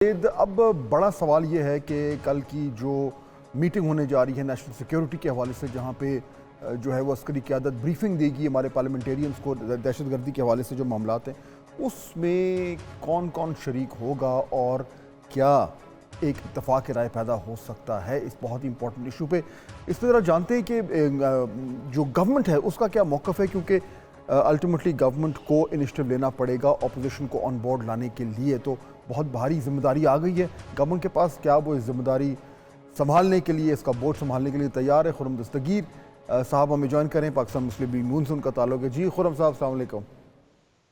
اب بڑا سوال یہ ہے کہ کل کی جو میٹنگ ہونے جا رہی ہے نیشنل سیکیورٹی کے حوالے سے، جہاں پہ جو ہے وہ عسکری قیادت بریفنگ دے گی ہمارے پارلیمنٹیرینز کو دہشت گردی کے حوالے سے جو معاملات ہیں، اس میں کون کون شریک ہوگا اور کیا ایک اتفاق رائے پیدا ہو سکتا ہے اس بہت ہی امپورٹنٹ ایشو پہ۔ اس میں ذرا جانتے ہیں کہ جو گورنمنٹ ہے اس کا کیا موقف ہے، کیونکہ الٹیمیٹلی گورنمنٹ کو انیشیٹو لینا پڑے گا اپوزیشن کو آن بورڈ لانے کے لیے، تو بہت بھاری ذمہ داری آ گئی ہے گورنمنٹ کے پاس۔ کیا وہ اس ذمہ داری سنبھالنے کے لیے، اس کا بورڈ سنبھالنے کے لیے تیار ہے؟ خرم دستگیر صاحب ہمیں جوائن کریں، پاکستان مسلم لیگ نون سے ان کا تعلق ہے۔ جی خرم صاحب السلام علیکم۔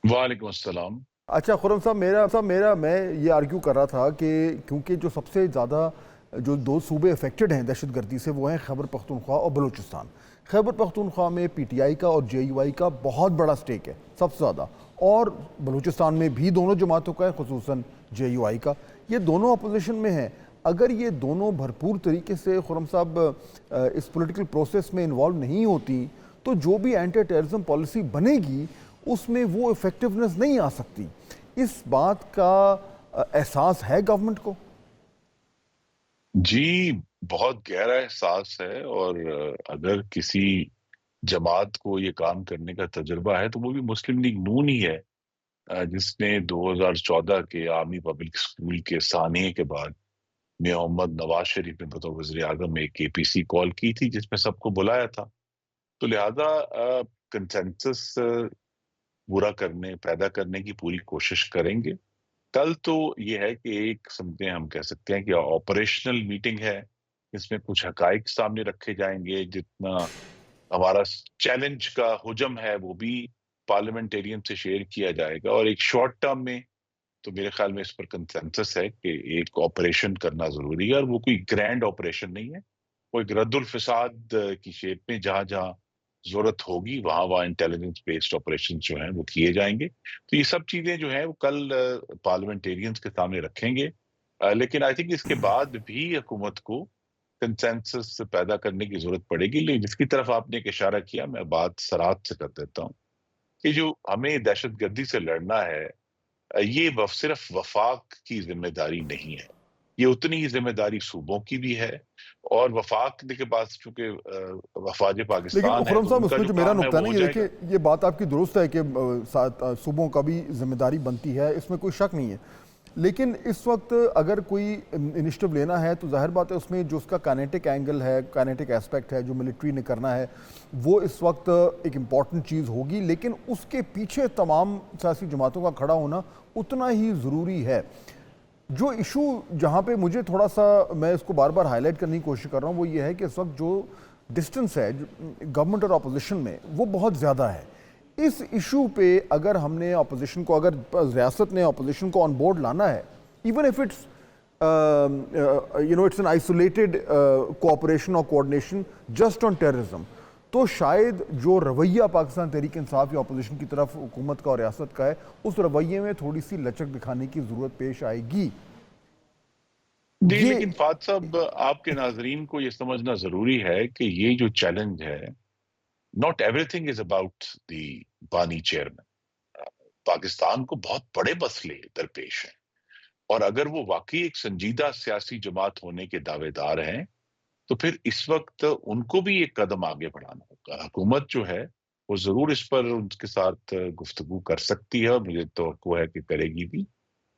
وعلیکم السلام۔ اچھا خرم صاحب، میں یہ آرگیو کر رہا تھا کہ کیونکہ جو سب سے زیادہ جو دو صوبے افیکٹڈ ہیں دہشت گردی سے وہ ہیں خیبر پختونخوا اور بلوچستان۔ خیبر پختونخوا میں پی ٹی آئی کا اور جے یو آئی کا بہت بڑا سٹیک ہے، سب سے زیادہ، اور بلوچستان میں بھی دونوں جماعتوں کا ہے، خصوصاً جے یو آئی کا۔ یہ دونوں اپوزیشن میں ہیں۔ اگر یہ دونوں بھرپور طریقے سے خرم صاحب اس پولیٹیکل پروسیس میں انوالو نہیں ہوتی تو جو بھی اینٹی ٹیررزم پالیسی بنے گی اس میں وہ ایفیکٹونیس نہیں آ سکتی۔ اس بات کا احساس ہے گورنمنٹ کو؟ جی بہت گہرا احساس ہے، اور اگر کسی جماعت کو یہ کام کرنے کا تجربہ ہے تو وہ بھی مسلم لیگ نون ہی ہے، جس نے 2014 کے عوامی پبلک اسکول کے ثانیے کے بعد محمد نواز شریف نے بطور وزیر اعظم ایک اے پی سی کال کی تھی جس میں سب کو بلایا تھا۔ تو لہذا کنسنسس پیدا کرنے کی پوری کوشش کریں گے۔ کل تو یہ ہے کہ ایک سمجھیں ہم کہہ سکتے ہیں کہ آپریشنل میٹنگ ہے، اس میں کچھ حقائق سامنے رکھے جائیں گے، جتنا ہمارا چیلنج کا حجم ہے وہ بھی پارلیمنٹیرین سے شیئر کیا جائے گا، اور ایک شارٹ ٹرم میں تو میرے خیال میں اس پر کنسنسس ہے کہ ایک آپریشن کرنا ضروری ہے، اور وہ کوئی گرینڈ آپریشن نہیں ہے، وہ ایک رد الفساد کی شیپ میں جہاں جہاں ضرورت ہوگی وہاں انٹیلیجنس بیسڈ آپریشن جو ہیں وہ کیے جائیں گے۔ تو یہ سب چیزیں جو ہیں وہ کل پارلیمنٹیرینز کے سامنے رکھیں گے، لیکن آئی تھنک اس کے بعد بھی حکومت کو کنسنسس پیدا کرنے کی ضرورت پڑے گی۔ لیکن جس کی طرف آپ نے ایک اشارہ کیا، میں بات سراحت سے کر دیتا ہوں کہ جو ہمیں دہشت گردی سے لڑنا ہے، یہ صرف وفاق کی ذمہ داری نہیں ہے، یہ اتنی ہی ذمہ داری صوبوں کی بھی ہے، اور وفاق کے پاس چونکہ وفاق لیکن پاکستان ہے خرم تو صاحب ان اس کا میں جو جو میرا کام ہے نقطہ ہے وہ نا، ہو یہ جائے گا۔ دیکھیں یہ بات آپ کی درست ہے کہ صوبوں کا بھی ذمہ داری بنتی ہے، اس میں کوئی شک نہیں ہے، لیکن اس وقت اگر کوئی انیشیٹو لینا ہے تو ظاہر بات ہے اس میں جو اس کا کائنیٹک اینگل ہے، کائنیٹک ایسپیکٹ ہے جو ملٹری نے کرنا ہے، وہ اس وقت ایک امپورٹنٹ چیز ہوگی، لیکن اس کے پیچھے تمام سیاسی جماعتوں کا کھڑا ہونا اتنا ہی ضروری ہے۔ جو ایشو جہاں پہ مجھے تھوڑا سا میں اس کو بار بار ہائی لائٹ کرنے کی کوشش کر رہا ہوں وہ یہ ہے کہ اس وقت جو ڈسٹنس ہے گورنمنٹ اور اپوزیشن میں وہ بہت زیادہ ہے۔ اس ایشو پہ اگر ہم نے اپوزیشن کو، اگر ریاست نے اپوزیشن کو آن بورڈ لانا ہے، even if it's it's an isolated cooperation اور کوآرڈینیشن جسٹ آن ٹیررزم، تو شاید جو رویہ پاکستان تحریک انصاف یا اپوزیشن کی طرف حکومت کا اور ریاست کا ہے اس رویے میں تھوڑی سی لچک دکھانے کی ضرورت پیش آئے گی۔ جی یہ لیکن فات صاحب، آپ کے ناظرین کو یہ سمجھنا ضروری ہے کہ یہ جو چیلنج ہے، not everything is about the بانی چیئرمین۔ پاکستان کو بہت بڑے مسئلے درپیش ہیں، اور اگر وہ واقعی ایک سنجیدہ سیاسی جماعت ہونے کے دعوے دار ہیں تو پھر اس وقت ان کو بھی ایک قدم آگے بڑھانا ہوگا۔ حکومت جو ہے وہ ضرور اس پر ان کے ساتھ گفتگو کر سکتی ہے، اور مجھے توقع ہے کہ کرے گی بھی،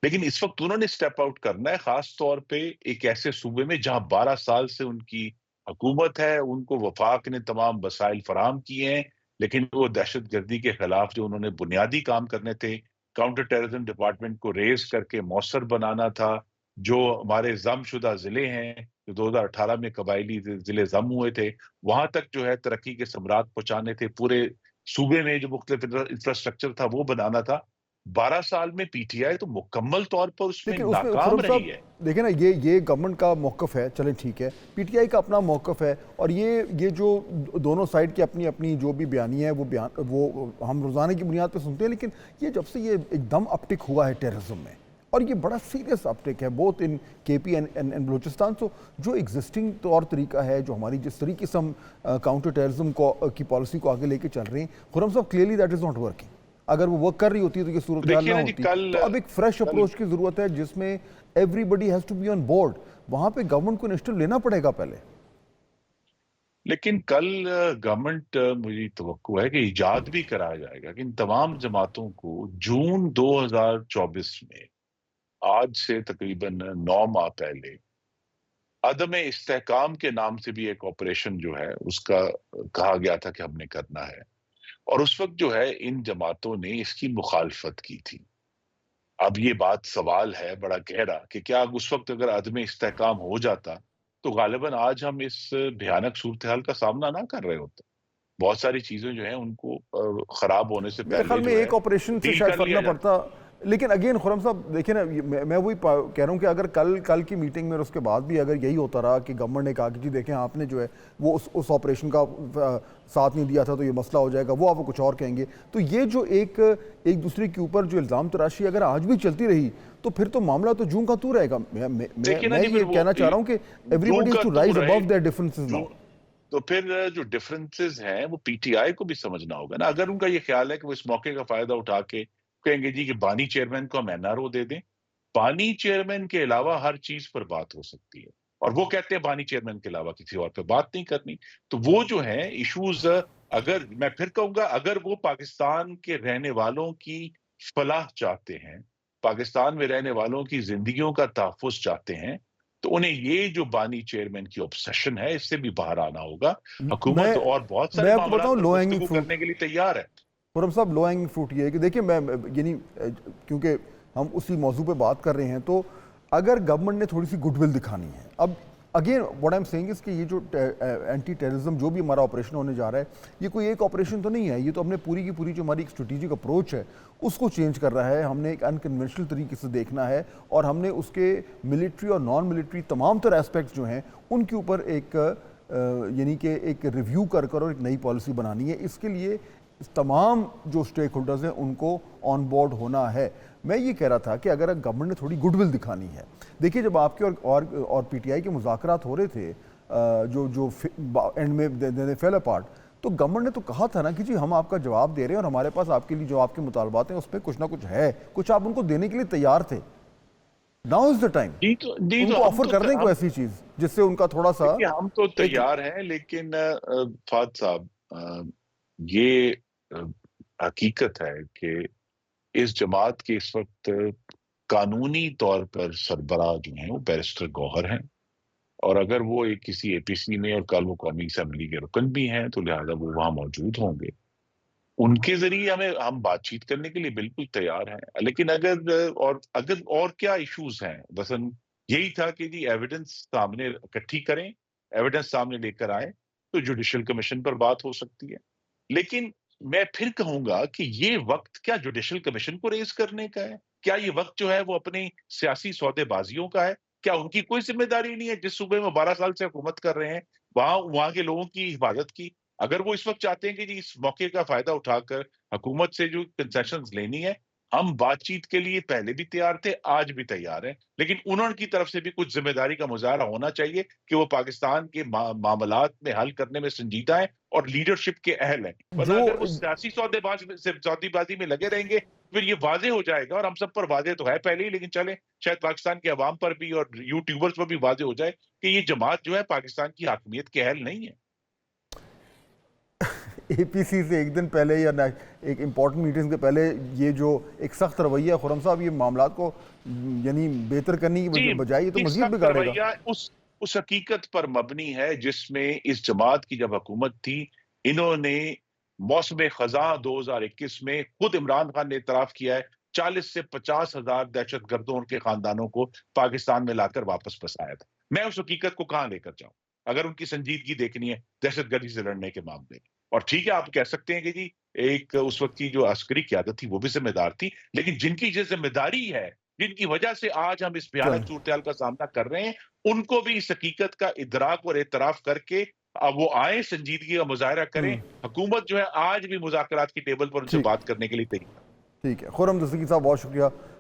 لیکن اس وقت انہوں نے اسٹیپ آؤٹ کرنا ہے، خاص طور پہ ایک ایسے صوبے میں جہاں 12 سال سے ان کی حکومت ہے، ان کو وفاق نے تمام وسائل فراہم کیے ہیں، لیکن وہ دہشت گردی کے خلاف جو انہوں نے بنیادی کام کرنے تھے، کاؤنٹر ٹیررزم ڈپارٹمنٹ کو ریز کر کے مؤثر بنانا تھا، جو ہمارے ضم شدہ ضلع ہیں جو 2018 میں قبائلی ضلع ضم ہوئے تھے، وہاں تک جو ہے ترقی کے ثمرات پہنچانے تھے، پورے صوبے میں جو مختلف انفراسٹرکچر تھا وہ بنانا تھا۔ 12 سال میں پی ٹی آئی تو مکمل طور پر اس میں لیکن اس میں ناکام خرم صاحب رہی ہے۔ دیکھیں نا، یہ گورنمنٹ کا موقف ہے، چلیں ٹھیک ہے، پی ٹی آئی کا اپنا موقف ہے، اور یہ جو دونوں سائڈ کی اپنی اپنی جو بھی بیانیہ ہے وہ ہم روزانہ کی بنیاد پہ سنتے ہیں، لیکن یہ جب سے یہ ایک دم اپٹک ہوا ہے ٹیررزم میں، اور یہ بڑا سیریس اپٹک ہے بوتھ ان کے پی اینڈ بلوچستان، تو جو ایگزسٹنگ طور طریقہ ہے، جو ہماری جس طریقے سے ہم کاؤنٹر ٹیررزم کی پالیسی کو آگے لے کے چل رہے ہیں، خرم صاحب clearly that is not working. اگر وہ ورک کر رہی ہوتی تو یہ صورتحال دیکھیے نہ نا جی، ہوتی. کل تو اب ایک فریش اپروچ کی ضرورت ہے جس میں everybody has to be on board. وہاں پہ گورنمنٹ کو انیشیٹو لینا پڑے گا پہلے. لیکن کل گورنمنٹ مجھے توقع ہے کہ ایجاد بھی کرایا جائے گا کہ ان تمام جماعتوں کو جون 2024 میں، آج سے تقریباً 9 ماہ پہلے، عدم استحکام کے نام سے بھی ایک آپریشن جو ہے اس کا کہا گیا تھا کہ ہم نے کرنا ہے، اور اس وقت جو ہے ان جماعتوں نے اس کی مخالفت کی تھی. اب یہ بات سوال ہے بڑا گہرا کہ کیا اس وقت اگر عدم استحکام ہو جاتا تو غالباً آج ہم اس بھیانک صورتحال کا سامنا نہ کر رہے ہوتے. بہت ساری چیزیں جو ہیں ان کو خراب ہونے سے میرے پہلے خیال میں جو ہے ایک آپریشن سے ڈیل شاید کر فرق لیا نہ جاتا. پڑتا. لیکن اگین خرم صاحب دیکھیں نا، میں وہی کہہ رہا ہوں کہ اگر کل کی میٹنگ میں اور اس کے بعد بھی اگر یہی ہوتا رہا کہ گورنمنٹ نے کہا کہ جی دیکھیں آپ نے جو ہے وہ اس آپریشن کا ساتھ نہیں دیا تھا تو یہ مسئلہ ہو جائے گا، وہ آپ کچھ اور کہیں گے، تو یہ جو ایک دوسرے کے اوپر جو الزام تراشی اگر آج بھی چلتی رہی تو پھر تو معاملہ تو جوں کا تو رہے گا. دیکھیے نا میں جی، پھر یہ وہ کہنا چاہ رہا ہوں کہ ایوری جوں بڈی از کا ٹو تو رائز رہے ابو دیئر ڈفرنسز جوں ناؤ. تو پھر جو ڈفرنسز ہیں وہ پی ٹی آئی کو بھی سمجھنا ہوگا نا. اگر ان کا یہ خیال ہے کہ وہ اس موقع کا فائدہ اٹھا کے کہیں گے جی کہ بانی چیئرمین کو ہم این آر او دے دیں، بانی چیئرمین کے علاوہ ہر چیز پر بات ہو سکتی ہے، اور وہ کہتے ہیں بانی چیئرمین کے علاوہ کسی اور پہ بات نہیں کرنی. تو وہ جو ہیں ایشوز، اگر میں پھر کہوں گا، اگر وہ پاکستان کے رہنے والوں کی فلاح چاہتے ہیں، پاکستان میں رہنے والوں کی زندگیوں کا تحفظ چاہتے ہیں، تو انہیں یہ جو بانی چیئرمین کی obsession ہے اس سے بھی باہر آنا ہوگا. حکومت اور بہت سارے میں آپ کو معاملات بتاؤں پر لو ہینگنگ گفتگو فروٹ، کرنے کے لیے تیار ہے. خرم صاحب لو ہینگنگ فروٹ یہ ہے کہ دیکھیں میں یعنی کیونکہ ہم اسی موضوع پہ بات کر رہے ہیں، تو اگر گورنمنٹ نے تھوڑی سی گڈ ول دکھانی ہے، اب again what I am seeing is کہ یہ جو اینٹی ٹیررزم جو بھی ہمارا آپریشن ہونے جا رہا ہے، یہ کوئی ایک آپریشن تو نہیں ہے، یہ تو ہم نے پوری کی پوری جو ہماری ایک اسٹریٹجک اپروچ ہے اس کو چینج کر رہا ہے. ہم نے ایک انکنونشنل طریقے سے دیکھنا ہے، اور ہم نے اس کے ملٹری اور نان ملٹری تمام تر ایسپیکٹس جو ہیں ان کے اوپر ایک یعنی کہ ایک ریویو کر اور ایک نئی پالیسی بنانی ہے. اس کے لیے تمام جو سٹیک ہولڈرز ہیں ان کو آن بورڈ ہونا ہے. میں یہ کہہ رہا تھا کہ اگر گورنمنٹ نے تھوڑی گڈ ول دکھانی ہے، دیکھیے جب آپ کے اور پی ٹی آئی کے مذاکرات ہو رہے تھے جو اینڈ میں فیل اپارٹ، تو گورنمنٹ نے تو کہا تھا نا کہ جی ہم آپ کا جواب دے رہے ہیں اور ہمارے پاس آپ کے لیے جو آپ کے مطالبات ہیں اس پہ کچھ نہ کچھ ہے، کچھ آپ ان کو دینے کے لیے تیار تھے. ناؤ از دا ٹائم ان کو آفر کر دیں کوئی ایسی چیز جس سے ان کا تھوڑا سا دیکھیے ہم تو ایک. تیار ہیں، لیکن فہد صاحب، یہ حقیقت ہے کہ اس جماعت کے اس وقت قانونی طور پر سربراہ جو ہیں وہ بیرسٹر گوہر ہیں، اور اگر وہ ایک کسی اے پی سی میں اور کل وہ قومی اسمبلی کے رکن بھی ہیں تو لہذا وہ وہاں موجود ہوں گے. ان کے ذریعے ہم بات چیت کرنے کے لیے بالکل تیار ہیں. لیکن اگر اور کیا ایشوز ہیں، بس یہی تھا کہ جی ایویڈنس سامنے اکٹھی کریں، ایویڈنس سامنے لے کر آئیں تو جوڈیشل کمیشن پر بات ہو سکتی ہے. لیکن میں پھر کہوں گا کہ یہ وقت کیا جوڈیشل کمیشن کو ریز کرنے کا ہے؟ کیا یہ وقت جو ہے وہ اپنی سیاسی سودے بازیوں کا ہے؟ کیا ان کی کوئی ذمہ داری نہیں ہے جس صوبے میں 12 سال سے حکومت کر رہے ہیں وہاں کے لوگوں کی حفاظت کی؟ اگر وہ اس وقت چاہتے ہیں کہ جی اس موقع کا فائدہ اٹھا کر حکومت سے جو کنسیشنز لینی ہے، ہم بات چیت کے لیے پہلے بھی تیار تھے، آج بھی تیار ہیں، لیکن انہوں کی طرف سے بھی کچھ ذمہ داری کا مظاہرہ ہونا چاہیے کہ وہ پاکستان کے معاملات میں حل کرنے میں سنجیدہ ہیں اور لیڈرشپ کے اہل ہیں. ورنہ جو اگر وہ سیاسی سودے بازی میں لگے رہیں گے پھر یہ واضح ہو جائے گا، اور ہم سب پر واضح تو ہے پہلے ہی، لیکن چلیں شاید پاکستان کے عوام پر بھی اور یوٹیوبرز پر بھی واضح ہو جائے کہ یہ جماعت جو ہے پاکستان کی حاکمیت کے اہل نہیں ہے. اے پی سی سے ایک دن پہلے یا ایک امپورٹنٹ میٹنگ سے پہلے یہ جو ایک سخت رویہ ہے خرم صاحب، یہ معاملات کو یعنی بہتر کرنے کی بجائے یہ تو مزید سخت بگاڑے گا. رویہ اس حقیقت پر مبنی ہے جس میں اس جماعت کی جب حکومت تھی، انہوں نے موسم خزاں 2021 میں خود عمران خان نے اعتراف کیا ہے 40 سے 50 ہزار دہشت گردوں اور کے خاندانوں کو پاکستان میں لا کر واپس بسایا تھا. میں اس حقیقت کو کہاں لے کر جاؤں اگر ان کی سنجیدگی دیکھنی ہے دہشت گردی سے لڑنے کے معاملے. اور ٹھیک ہے آپ کہہ سکتے ہیں کہ جی ایک اس وقت کی جو عسکری قیادت تھی وہ بھی ذمہ دار تھی، لیکن جن کی یہ ذمہ داری ہے، جن کی وجہ سے آج ہم اس بھیانک صورتحال کا سامنا کر رہے ہیں، ان کو بھی اس حقیقت کا ادراک اور اعتراف کر کے اب وہ آئیں، سنجیدگی کا مظاہرہ کریں. حکومت جو ہے آج بھی مذاکرات کی ٹیبل پر ان سے بات کرنے کے لیے تیار. ٹھیک ہے خرم دستگیر صاحب، بہت شکریہ